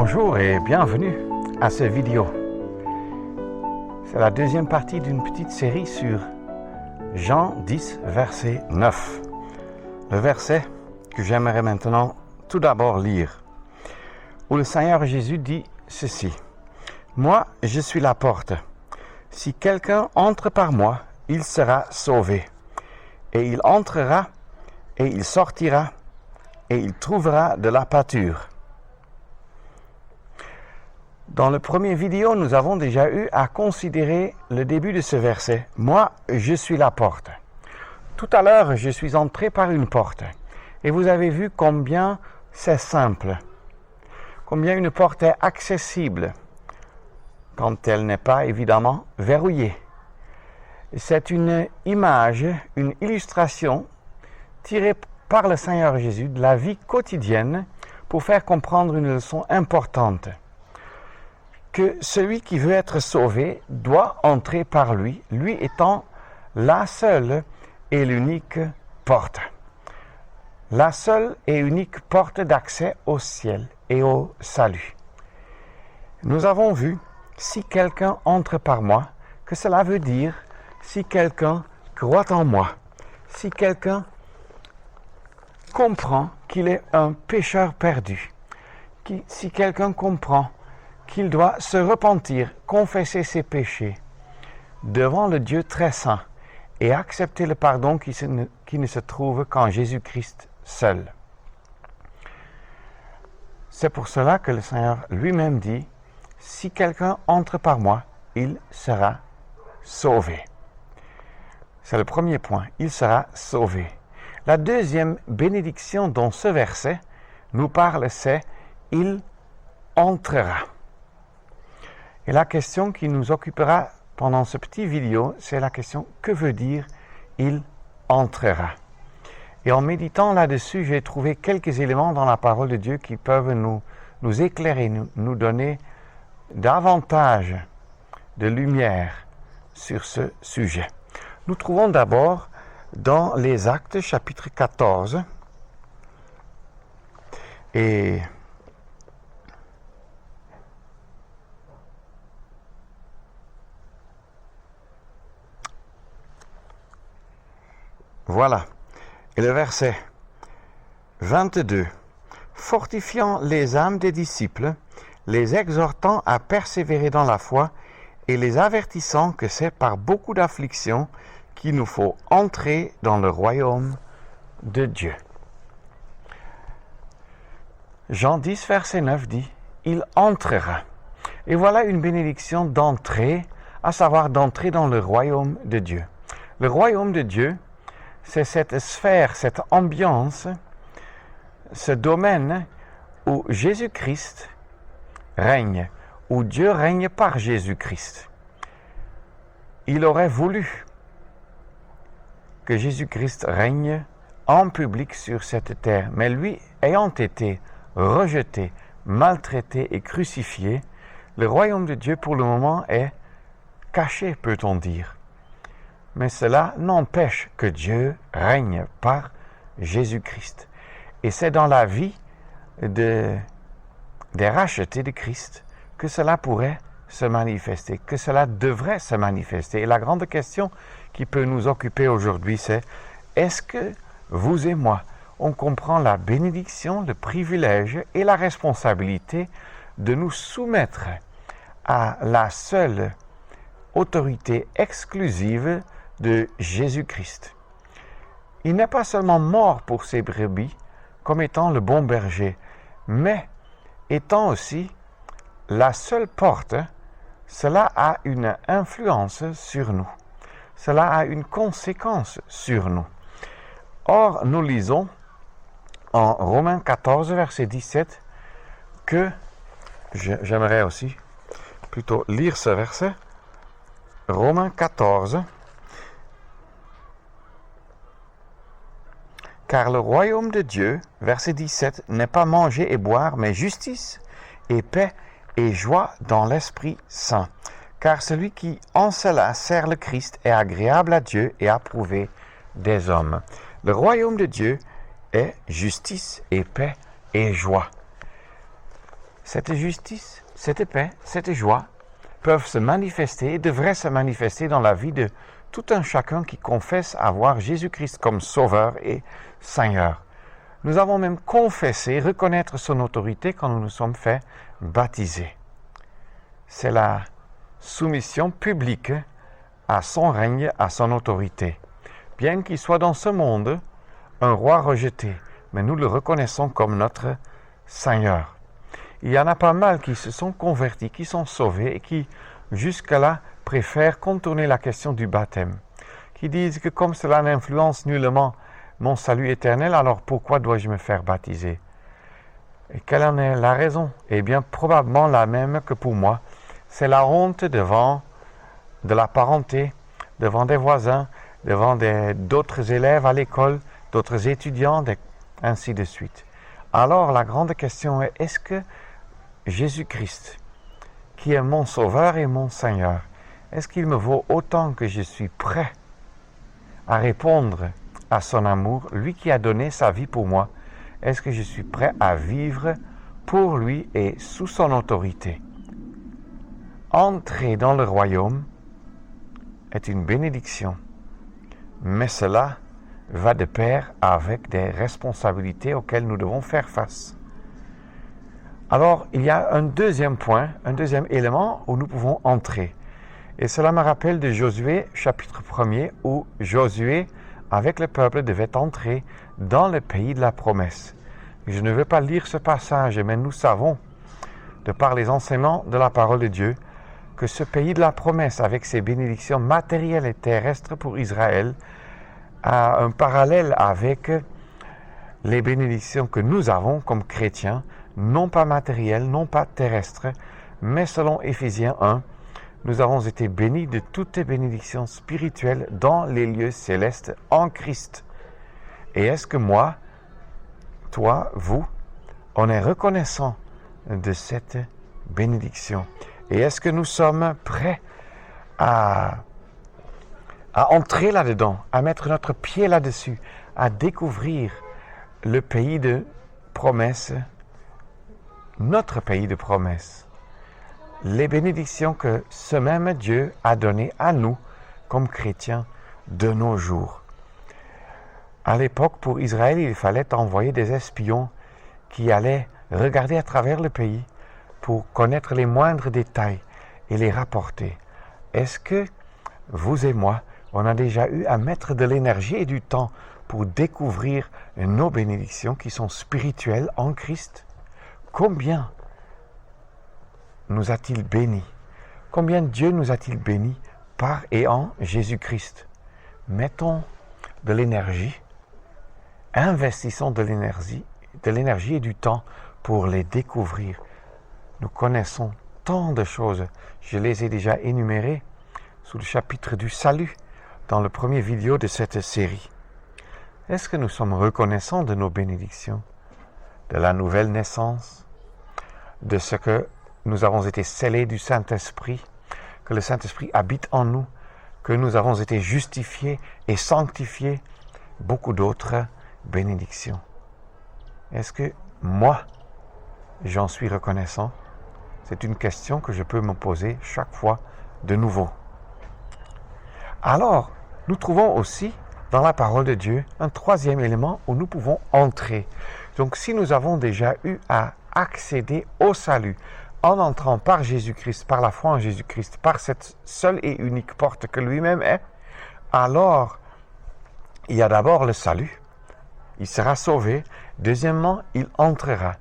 Bonjour et bienvenue à cette vidéo. C'est la deuxième partie d'une petite série sur Jean 10, verset 9. Le verset que j'aimerais maintenant tout d'abord lire, où le Seigneur Jésus dit ceci. « Moi, je suis la porte. Si quelqu'un entre par moi, il sera sauvé. Et il entrera, et il sortira, et il trouvera de la pâture. » Dans le premier vidéo, nous avons déjà eu à considérer le début de ce verset. « Moi, je suis la porte. » Tout à l'heure, je suis entré par une porte. Et vous avez vu combien c'est simple, combien une porte est accessible quand elle n'est pas évidemment verrouillée. C'est une image, une illustration tirée par le Seigneur Jésus de la vie quotidienne pour faire comprendre une leçon importante. Que celui qui veut être sauvé doit entrer par lui, lui étant la seule et l'unique porte. La seule et unique porte d'accès au ciel et au salut. Nous avons vu, si quelqu'un entre par moi, que cela veut dire si quelqu'un croit en moi, si quelqu'un comprend qu'il est un pécheur perdu, si quelqu'un comprend qu'il doit se repentir, confesser ses péchés devant le Dieu très saint et accepter le pardon qui ne se trouve qu'en Jésus-Christ seul. C'est pour cela que le Seigneur lui-même dit, « Si quelqu'un entre par moi, il sera sauvé. » C'est le premier point, il sera sauvé. La deuxième bénédiction dont ce verset nous parle, c'est « il entrera ». Et la question qui nous occupera pendant ce petit vidéo, c'est la question « Que veut dire « il entrera » ?» Et en méditant là-dessus, j'ai trouvé quelques éléments dans la parole de Dieu qui peuvent nous éclairer, nous donner davantage de lumière sur ce sujet. Nous trouvons d'abord dans les Actes chapitre 14 et voilà. Et le verset 22. Fortifiant les âmes des disciples, les exhortant à persévérer dans la foi et les avertissant que c'est par beaucoup d'afflictions qu'il nous faut entrer dans le royaume de Dieu. Jean 10, verset 9 dit, « Il entrera ». Et voilà une bénédiction d'entrer, à savoir d'entrer dans le royaume de Dieu. Le royaume de Dieu, c'est cette sphère, cette ambiance, ce domaine où Jésus-Christ règne, où Dieu règne par Jésus-Christ. Il aurait voulu que Jésus-Christ règne en public sur cette terre, mais lui, ayant été rejeté, maltraité et crucifié, le royaume de Dieu pour le moment est caché, peut-on dire. Mais cela n'empêche que Dieu règne par Jésus-Christ. Et c'est dans la vie des rachetés de Christ que cela pourrait se manifester, que cela devrait se manifester. Et la grande question qui peut nous occuper aujourd'hui, c'est est-ce que vous et moi, on comprend la bénédiction, le privilège et la responsabilité de nous soumettre à la seule autorité exclusive de Jésus-Christ. Il n'est pas seulement mort pour ses brebis comme étant le bon berger, mais étant aussi la seule porte, cela a une influence sur nous. Cela a une conséquence sur nous. Or, nous lisons en Romains 14, verset 17, que, j'aimerais aussi plutôt lire ce verset, Romains 14, car le royaume de Dieu, verset 17, n'est pas manger et boire, mais justice et paix et joie dans l'Esprit Saint. Car celui qui en cela sert le Christ est agréable à Dieu et approuvé des hommes. Le royaume de Dieu est justice et paix et joie. Cette justice, cette paix, cette joie peuvent se manifester et devraient se manifester dans la vie de tout un chacun qui confesse avoir Jésus-Christ comme Sauveur et Seigneur. Nous avons même confessé, reconnaître son autorité quand nous nous sommes fait baptiser. C'est la soumission publique à son règne, à son autorité. Bien qu'il soit dans ce monde un roi rejeté, mais nous le reconnaissons comme notre Seigneur. Il y en a pas mal qui se sont convertis, qui sont sauvés et qui, jusque-là, préfèrent contourner la question du baptême, qui disent que comme cela n'influence nullement mon salut éternel, alors pourquoi dois-je me faire baptiser? Et quelle en est la raison? Eh bien, probablement la même que pour moi. C'est la honte devant de la parenté, devant des voisins, devant d'autres élèves à l'école, d'autres étudiants, ainsi de suite. Alors, la grande question est, est-ce que Jésus-Christ, qui est mon Sauveur et mon Seigneur, est-ce qu'il me vaut autant que je suis prêt à répondre à son amour, lui qui a donné sa vie pour moi? Est-ce que je suis prêt à vivre pour lui et sous son autorité? Entrer dans le royaume est une bénédiction, mais cela va de pair avec des responsabilités auxquelles nous devons faire face. Alors, il y a un deuxième point, un deuxième élément où nous pouvons entrer. Et cela me rappelle de Josué, chapitre 1er, où Josué, avec le peuple, devait entrer dans le pays de la promesse. Je ne veux pas lire ce passage, mais nous savons, de par les enseignements de la parole de Dieu, que ce pays de la promesse, avec ses bénédictions matérielles et terrestres pour Israël, a un parallèle avec les bénédictions que nous avons comme chrétiens, non pas matérielles, non pas terrestres, mais selon Éphésiens 1, nous avons été bénis de toutes les bénédictions spirituelles dans les lieux célestes en Christ. Et est-ce que moi, toi, vous, on est reconnaissant de cette bénédiction? Et est-ce que nous sommes prêts à entrer là-dedans, à mettre notre pied là-dessus, à découvrir le pays de promesse, notre pays de promesse, les bénédictions que ce même Dieu a données à nous comme chrétiens de nos jours. À l'époque, pour Israël, il fallait envoyer des espions qui allaient regarder à travers le pays pour connaître les moindres détails et les rapporter. Est-ce que vous et moi, on a déjà eu à mettre de l'énergie et du temps pour découvrir nos bénédictions qui sont spirituelles en Christ? Combien nous a-t-il bénis? Combien Dieu nous a-t-il bénis par et en Jésus-Christ? Mettons de l'énergie, investissons de l'énergie et du temps pour les découvrir. Nous connaissons tant de choses, je les ai déjà énumérées sous le chapitre du salut, dans le premier vidéo de cette série. Est-ce que nous sommes reconnaissants de nos bénédictions, de la nouvelle naissance, de ce que nous avons été scellés du Saint-Esprit, que le Saint-Esprit habite en nous, que nous avons été justifiés et sanctifiés, beaucoup d'autres bénédictions? Est-ce que moi, j'en suis reconnaissant? C'est une question que je peux me poser chaque fois de nouveau. Alors, nous trouvons aussi dans la parole de Dieu un troisième élément où nous pouvons entrer. Donc, si nous avons déjà eu à accéder au salut en entrant par Jésus-Christ, par la foi en Jésus-Christ, par cette seule et unique porte que lui-même est, alors il y a d'abord le salut. Il sera sauvé. Deuxièmement, il entrera.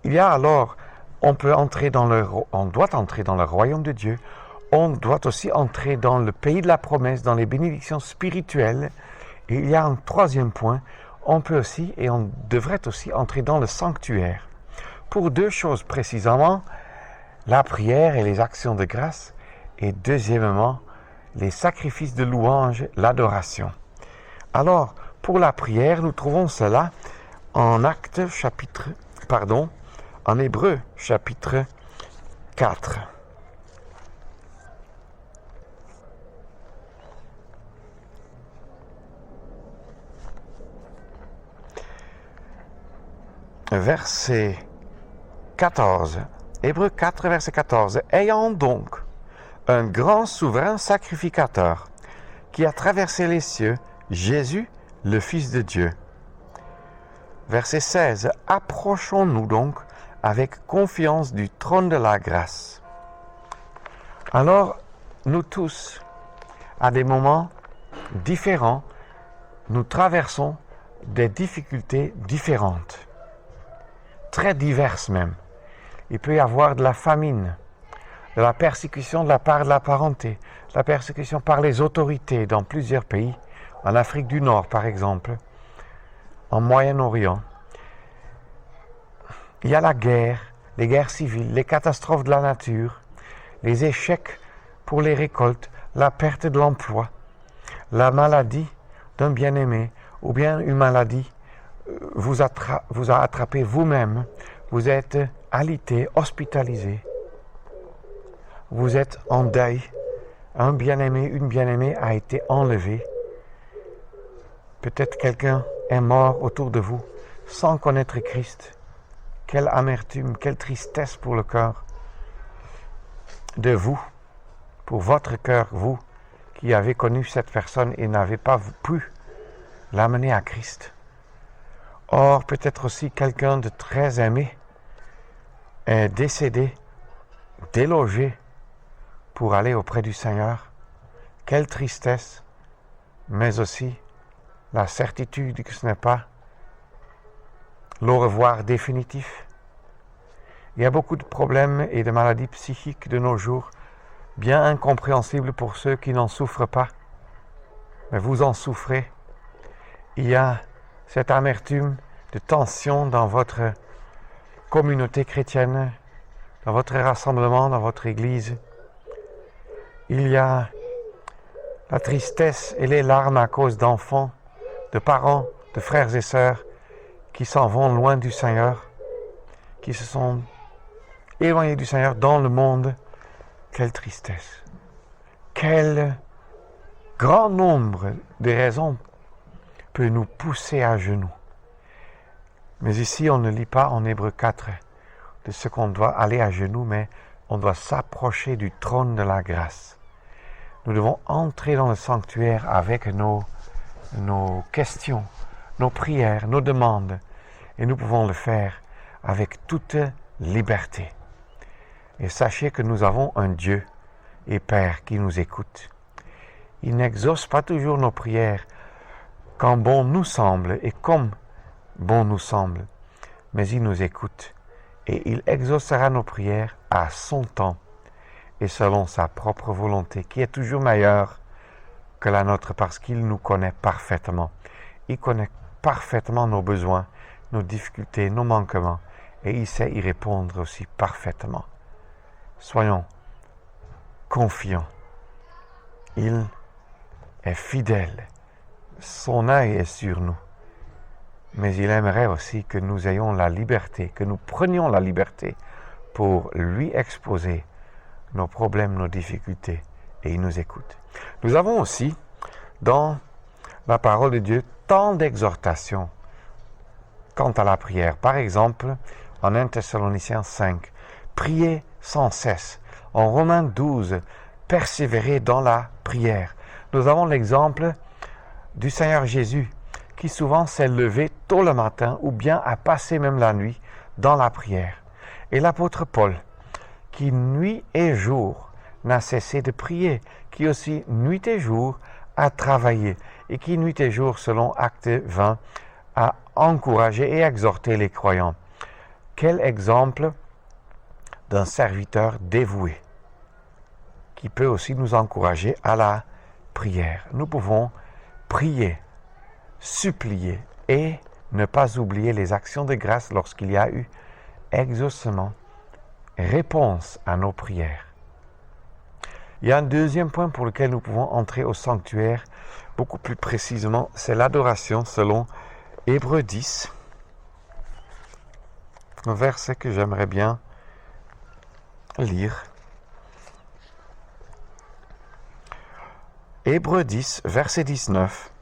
Il y a alors, on doit entrer dans le royaume de Dieu. On doit aussi entrer dans le pays de la promesse, dans les bénédictions spirituelles. Et il y a un troisième point, on peut aussi et on devrait aussi entrer dans le sanctuaire. Pour deux choses précisément, la prière et les actions de grâce, et deuxièmement, les sacrifices de louange, l'adoration. Alors, pour la prière, nous trouvons cela en en Hébreux, chapitre 4. Verset 14. Hébreux 4, verset 14. Ayant donc un grand souverain sacrificateur qui a traversé les cieux, Jésus, le Fils de Dieu. Verset 16. Approchons-nous donc avec confiance du trône de la grâce. Alors, nous tous, à des moments différents, nous traversons des difficultés différentes, très diverses même. Il peut y avoir de la famine, de la persécution de la part de la parenté, de la persécution par les autorités dans plusieurs pays, en Afrique du Nord par exemple, en Moyen-Orient. Il y a la guerre, les guerres civiles, les catastrophes de la nature, les échecs pour les récoltes, la perte de l'emploi, la maladie d'un bien-aimé, ou bien une maladie vous a attrapé vous-même, vous êtes alité, hospitalisé, vous êtes en deuil, un bien-aimé, une bien-aimée a été enlevé, peut-être quelqu'un est mort autour de vous sans connaître Christ. Quelle amertume, quelle tristesse pour le cœur de vous, pour votre cœur, vous qui avez connu cette personne et n'avez pas pu l'amener à Christ. Or, peut-être aussi quelqu'un de très aimé est décédé, délogé pour aller auprès du Seigneur. Quelle tristesse, mais aussi la certitude que ce n'est pas l'au revoir définitif. Il y a beaucoup de problèmes et de maladies psychiques de nos jours, bien incompréhensibles pour ceux qui n'en souffrent pas. Mais vous en souffrez. Il y a cette amertume de tension dans votre communauté chrétienne, dans votre rassemblement, dans votre église. Il y a la tristesse et les larmes à cause d'enfants, de parents, de frères et sœurs qui s'en vont loin du Seigneur, qui se sont éloignés du Seigneur dans le monde. Quelle tristesse! Quel grand nombre de raisons peut nous pousser à genoux. Mais ici, on ne lit pas en Hébreux 4 de ce qu'on doit aller à genoux, mais on doit s'approcher du trône de la grâce. Nous devons entrer dans le sanctuaire avec nos questions, nos prières, nos demandes, et nous pouvons le faire avec toute liberté. Et sachez que nous avons un Dieu et Père qui nous écoute. Il n'exauce pas toujours nos prières quand bon nous semble et comme bon nous semble, mais il nous écoute et il exaucera nos prières à son temps et selon sa propre volonté, qui est toujours meilleure que la nôtre parce qu'il nous connaît parfaitement. Il connaît parfaitement nos besoins, nos difficultés, nos manquements, et il sait y répondre aussi parfaitement. Soyons confiants. Il est fidèle. Son œil est sur nous. Mais il aimerait aussi que nous ayons la liberté, que nous prenions la liberté pour lui exposer nos problèmes, nos difficultés, et il nous écoute. Nous avons aussi, dans la parole de Dieu, tant d'exhortations quant à la prière. Par exemple, en 1 Thessaloniciens 5, priez sans cesse. En Romains 12, persévérez dans la prière. Nous avons l'exemple du Seigneur Jésus, qui souvent s'est levé tôt le matin ou bien a passé même la nuit dans la prière. Et l'apôtre Paul, qui nuit et jour n'a cessé de prier, qui aussi nuit et jour a travaillé, et qui nuit et jour, selon Actes 20, a encouragé et exhorté les croyants. Quel exemple d'un serviteur dévoué, qui peut aussi nous encourager à la prière. Nous pouvons prier, supplier et ne pas oublier les actions de grâce lorsqu'il y a eu exaucement, réponse à nos prières. Il y a un deuxième point pour lequel nous pouvons entrer au sanctuaire, beaucoup plus précisément, c'est l'adoration selon Hébreux 10, un verset que j'aimerais bien lire. Hébreux 10, verset 19.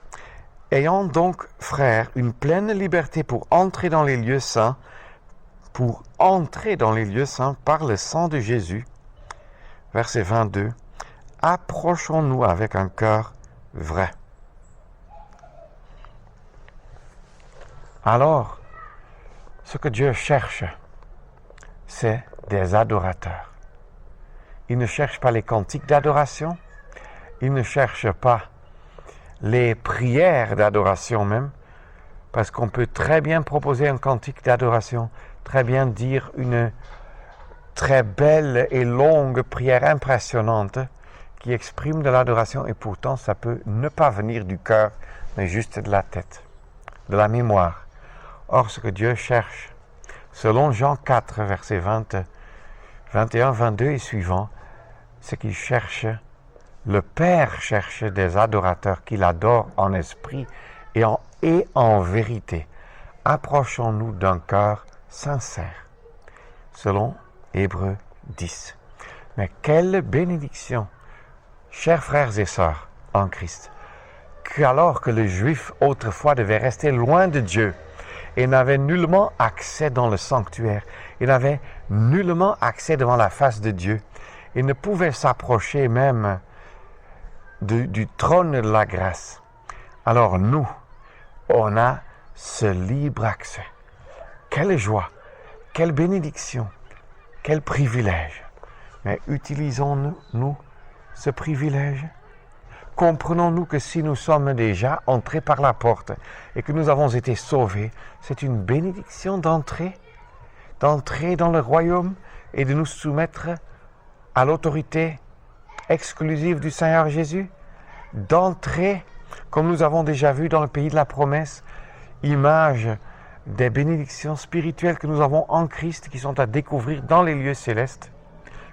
Ayant donc, frères, une pleine liberté pour entrer dans les lieux saints pour entrer dans les lieux saints par le sang de Jésus. Verset 22. Approchons-nous avec un cœur vrai. Alors, ce que Dieu cherche, c'est des adorateurs. Il ne cherche pas les cantiques d'adoration, il ne cherche pas les prières d'adoration même, parce qu'on peut très bien proposer un cantique d'adoration, très bien dire une très belle et longue prière impressionnante qui exprime de l'adoration, et pourtant ça peut ne pas venir du cœur, mais juste de la tête, de la mémoire. Or, ce que Dieu cherche, selon Jean 4, versets 21, 22 et suivants, c'est qu'il cherche, le Père cherche des adorateurs qu'il adore en esprit et en vérité. Approchons-nous d'un cœur sincère, selon Hébreux 10. Mais quelle bénédiction, chers frères et sœurs en Christ, qu'alors que les Juifs autrefois devaient rester loin de Dieu et n'avaient nullement accès dans le sanctuaire, ils n'avaient nullement accès devant la face de Dieu, ils ne pouvaient s'approcher même du trône de la grâce. Alors nous, on a ce libre accès. Quelle joie, quelle bénédiction, quel privilège. Mais utilisons-nous ce privilège? Comprenons-nous que si nous sommes déjà entrés par la porte et que nous avons été sauvés, c'est une bénédiction d'entrer dans le royaume et de nous soumettre à l'autorité exclusive du Seigneur Jésus, d'entrer, comme nous avons déjà vu dans le pays de la promesse, image des bénédictions spirituelles que nous avons en Christ, qui sont à découvrir dans les lieux célestes,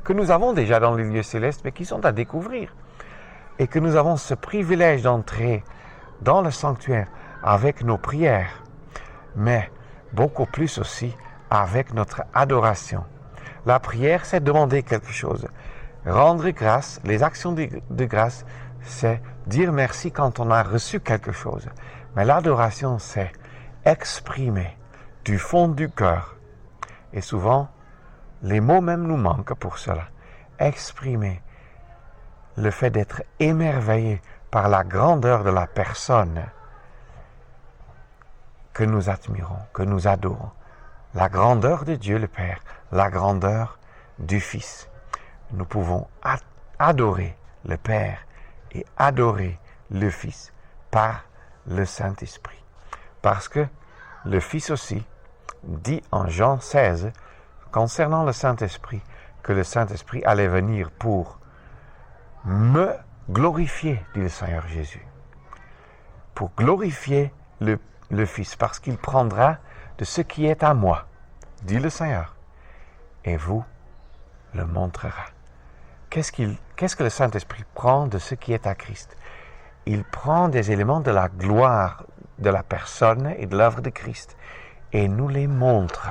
que nous avons déjà dans les lieux célestes, mais qui sont à découvrir. Et que nous avons ce privilège d'entrer dans le sanctuaire avec nos prières, mais beaucoup plus aussi avec notre adoration. La prière, c'est demander quelque chose. Rendre grâce, les actions de grâce, c'est dire merci quand on a reçu quelque chose. Mais l'adoration, c'est exprimer du fond du cœur. Et souvent, les mots même nous manquent pour cela. Exprimer le fait d'être émerveillé par la grandeur de la personne que nous admirons, que nous adorons. La grandeur de Dieu le Père, la grandeur du Fils. Nous pouvons adorer le Père et adorer le Fils par le Saint-Esprit. Parce que le Fils aussi dit en Jean 16, concernant le Saint-Esprit, que le Saint-Esprit allait venir pour me glorifier, dit le Seigneur Jésus. Pour glorifier le Fils, parce qu'il prendra de ce qui est à moi, dit le Seigneur, et vous le montrera. Qu'est-ce que le Saint-Esprit prend de ce qui est à Christ? Il prend des éléments de la gloire de la personne et de l'œuvre de Christ et nous les montre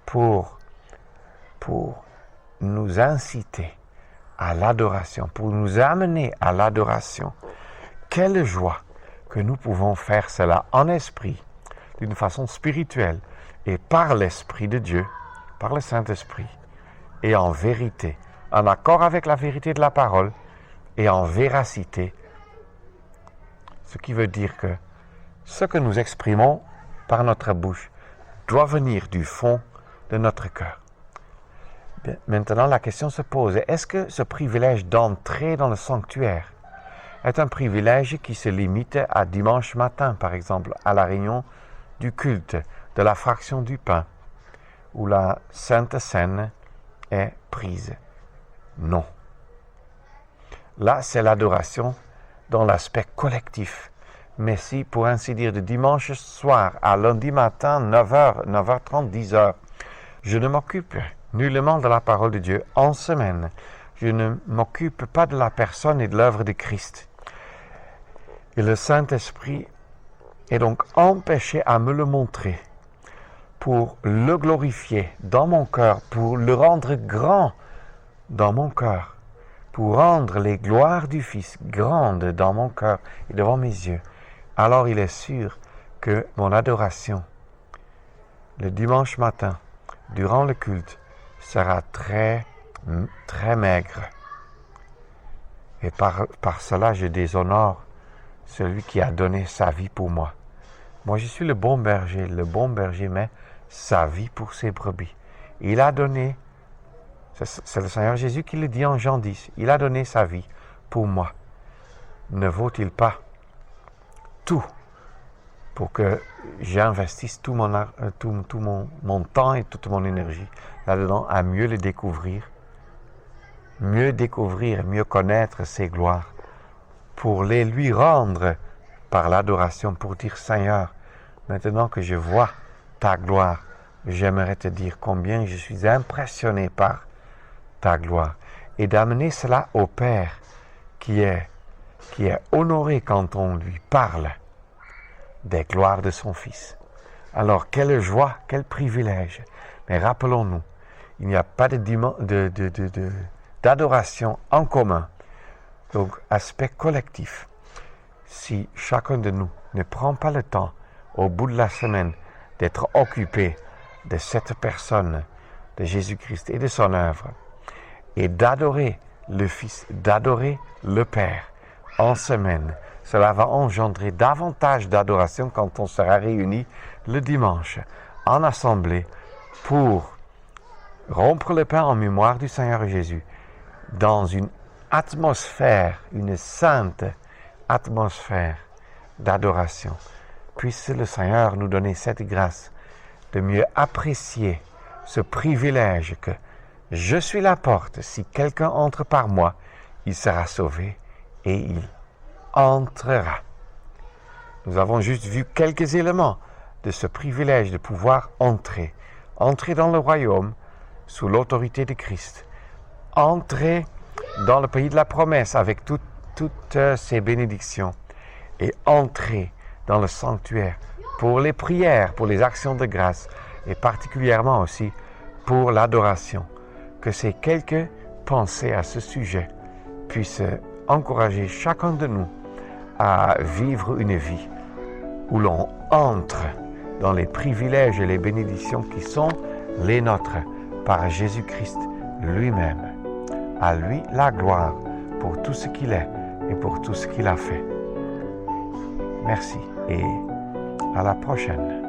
pour nous inciter à l'adoration, pour nous amener à l'adoration. Quelle joie que nous pouvons faire cela en esprit, d'une façon spirituelle et par l'Esprit de Dieu, par le Saint-Esprit, et en vérité, en accord avec la vérité de la parole et en véracité. Ce qui veut dire que ce que nous exprimons par notre bouche doit venir du fond de notre cœur. Bien, maintenant, la question se pose, est-ce que ce privilège d'entrer dans le sanctuaire est un privilège qui se limite à dimanche matin, par exemple, à la réunion du culte, de la fraction du pain, où la Sainte Seine est prise? Non. Là, c'est l'adoration dans l'aspect collectif. Mais si, pour ainsi dire, de dimanche soir à lundi matin, 9h, 9h30, 10h, je ne m'occupe nullement de la parole de Dieu en semaine. Je ne m'occupe pas de la personne et de l'œuvre de Christ. Et le Saint-Esprit est donc empêché à me le montrer pour le glorifier dans mon cœur, pour le rendre grand dans mon cœur, pour rendre les gloires du Fils grandes dans mon cœur et devant mes yeux. Alors il est sûr que mon adoration, le dimanche matin, durant le culte sera très, très maigre. Et par cela, je déshonore celui qui a donné sa vie pour moi. Moi, je suis le bon berger. Le bon berger met sa vie pour ses brebis. Il a donné, c'est le Seigneur Jésus qui le dit en Jean 10, il a donné sa vie pour moi. Ne vaut-il pas tout pour que j'investisse tout mon temps et toute mon énergie là-dedans à mieux le découvrir, mieux connaître ses gloires, pour les lui rendre par l'adoration, pour dire Seigneur, maintenant que je vois ta gloire, j'aimerais te dire combien je suis impressionné par ta gloire, et d'amener cela au Père qui est honoré quand on lui parle des gloires de son Fils. Alors, quelle joie, quel privilège. Mais rappelons-nous, il n'y a pas d'adoration en commun. Donc, aspect collectif. Si chacun de nous ne prend pas le temps, au bout de la semaine, d'être occupé de cette personne, de Jésus-Christ et de son œuvre, et d'adorer le Fils, d'adorer le Père en semaine, cela va engendrer davantage d'adoration quand on sera réunis le dimanche en assemblée pour rompre le pain en mémoire du Seigneur Jésus dans une atmosphère, une sainte atmosphère d'adoration. Puisse le Seigneur nous donner cette grâce de mieux apprécier ce privilège que je suis la porte. Si quelqu'un entre par moi, il sera sauvé et il entrera. Nous avons juste vu quelques éléments de ce privilège de pouvoir entrer dans le royaume sous l'autorité de Christ, entrer dans le pays de la promesse avec toutes ses bénédictions et entrer dans le sanctuaire pour les prières, pour les actions de grâce et particulièrement aussi pour l'adoration. Que ces quelques pensées à ce sujet puissent encourager chacun de nous à vivre une vie où l'on entre dans les privilèges et les bénédictions qui sont les nôtres par Jésus-Christ lui-même. À lui la gloire pour tout ce qu'il est et pour tout ce qu'il a fait. Merci et à la prochaine.